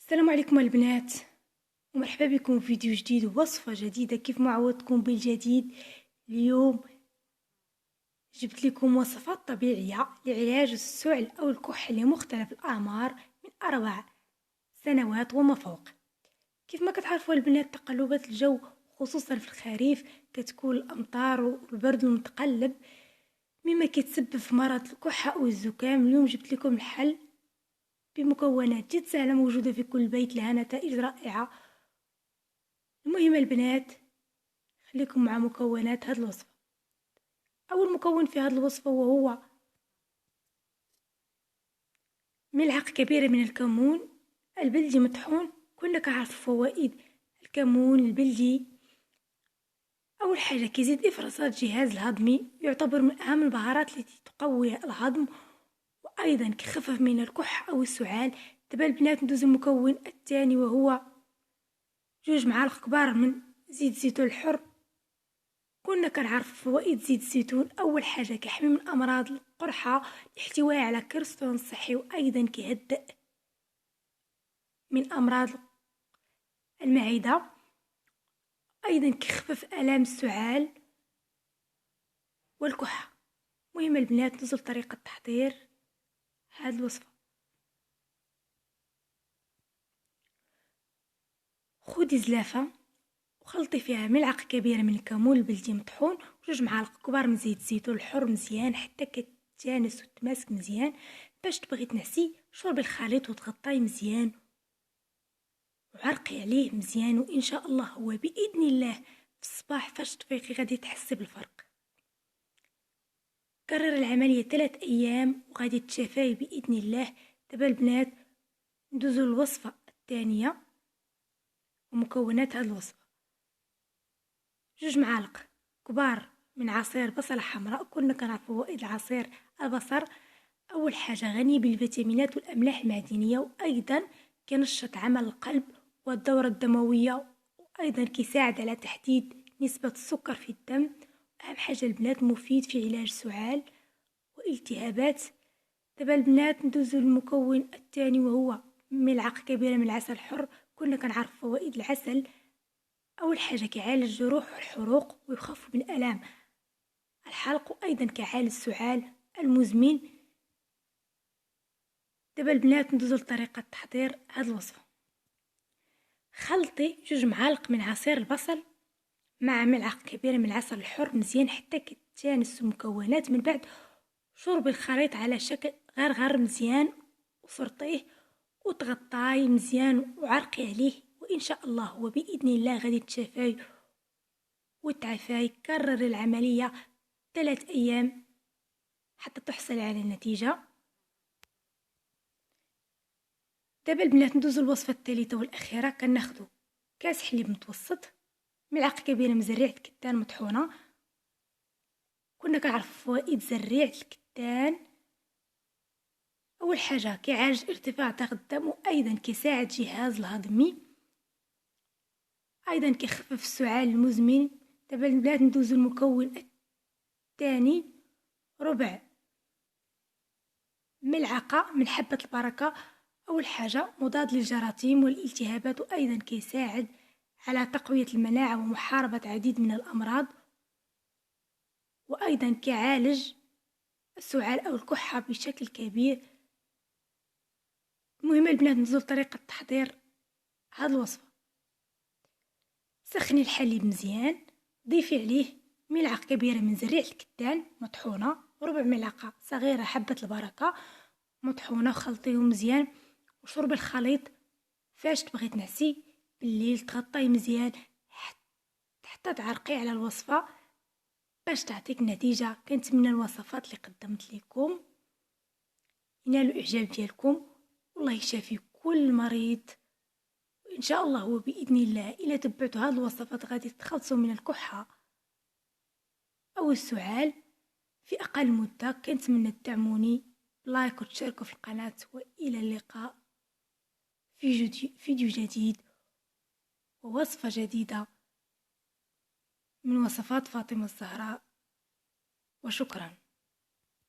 السلام عليكم البنات، ومرحبا بكم في فيديو جديد ووصفة جديدة. كيف ما عودتكم بالجديد، اليوم جبت لكم وصفات طبيعية لعلاج السعل أو الكحل لمختلف الأعمار من 4 سنوات وما فوق. كيف ما كتعرفوا البنات، تقلبات الجو خصوصا في الخريف كتكون الأمطار والبرد المتقلب مما كيتسبب في مرض الكحة أو الزكام. اليوم جبت لكم الحل بمكونات جد سهلة موجودة في كل بيت، لها نتائج رائعة. المهم البنات، خليكم مع مكونات هذه الوصفة. أول مكون في هذه الوصفة وهو ملعقة كبيرة من الكمون البلدي مطحون. كنا كنعرفوا فوائد الكمون البلدي. أول حاجة كيزيد إفرازات الجهاز الهضمي، يعتبر من أهم البهارات التي تقوي الهضم، وأيضا كيخفف من الكح أو السعال. دابا البنات ندوز المكون الثاني وهو 2 معالق كبار من زيت الزيتون الحر. كنا كنعرف فوائد زيت الزيتون. اول حاجه كيحمي من امراض القرحه، الاحتواء على كوليسترول صحي، وايضا كيهدئ من امراض المعده، ايضا كيخفف الام السعال والكحه. مهم البنات نزل طريقه تحضير هذه الوصفه. خدي زلافه وخلطي فيها ملعقه كبيره من الكمون البلدي مطحون و2 معالق كبار من زيت الزيتون الحر مزيان حتى كتجانس وتماسك مزيان. باش تبغي تنعسي شربي الخليط وتغطيه مزيان وعرقي عليه مزيان، وان شاء الله هو باذن الله في الصباح فاش تفيقي غادي تحسي بالفرق. كرر العمليه 3 ايام وغادي تشافي باذن الله. دابا البنات ندوزو للوصفه الثانيه ومكونات هذه الوصفه. 2 معالق كبار من عصير بصله حمراء. كنا كنعرفوا فوائد عصير البصل. اول حاجه غني بالفيتامينات والاملاح المعدنيه، وايضا كينشط عمل القلب والدوره الدمويه، وايضا كيساعد على تحديد نسبه السكر في الدم. اهم حاجه البنات مفيد في علاج السعال والالتهابات. دابا البنات ندوزو للمكون الثاني وهو ملعقه كبيره من العسل الحر. كنا كنعرف فوائد العسل. اول حاجه كيعالج الجروح والحروق ويخفف من الام الحلق، وايضا كيعالج السعال المزمن. دابا البنات ندوزو لطريقه تحضير هذه الوصفه. خلطي 2 معالق من عصير البصل مع ملعقه كبيره من العسل الحر مزيان حتى كتجانس المكونات. من بعد شربي الخليط على شكل غرغر مزيان وفرطيه وتغطاي مزيان وعرقي عليه، وان شاء الله وباذن الله غادي تشافاي وتعافاي. كرر العمليه 3 ايام حتى تحصل على النتيجه. دابا البنات ندوزو الوصفه الثالثه والاخيره. كناخدو كاس حليب متوسط، ملعقه كبيره من زريعه الكتان مطحونه. كنا كنعرف فوائد زريعه الكتان. اول حاجه كيعالج ارتفاع ضغط الدم، وايضا كيساعد الجهاز الهضمي، ايضا كيخفف السعال المزمن. دابا البنات ندوزو المكون الثاني. ربع ملعقه من حبه البركه. اول حاجه مضاد للجراثيم والالتهابات، وايضا كيساعد على تقويه المناعه ومحاربه عديد من الامراض، وايضا كيعالج السعال او الكحه بشكل كبير. المهم البنات ندوزو طريقه تحضير هذه الوصفه. سخني الحليب مزيان، ضيفي عليه ملعقه كبيره من زريعه الكتان مطحونه، وربع ملعقه صغيره حبه البركه مطحونه، وخلطيهم مزيان وشربي الخليط فاش تبغي تنعسي بالليل. تغطيه مزيان حتى تعرقي على الوصفه باش تعطيك نتيجه. كنتمنى الوصفات اللي قدمت لكم ينالوا الاعجاب ديالكم، والله يشافي كل مريض. وان شاء الله وباذن الله الى تبعتوا هذه الوصفات غادي تتخلصوا من الكحه او السعال في اقل مده. كنتمنى تدعموني لايك وتشاركوا في القناه، والى اللقاء في فيديو جديد ووصفه جديده من وصفات فاطمه الزهراء، وشكرا.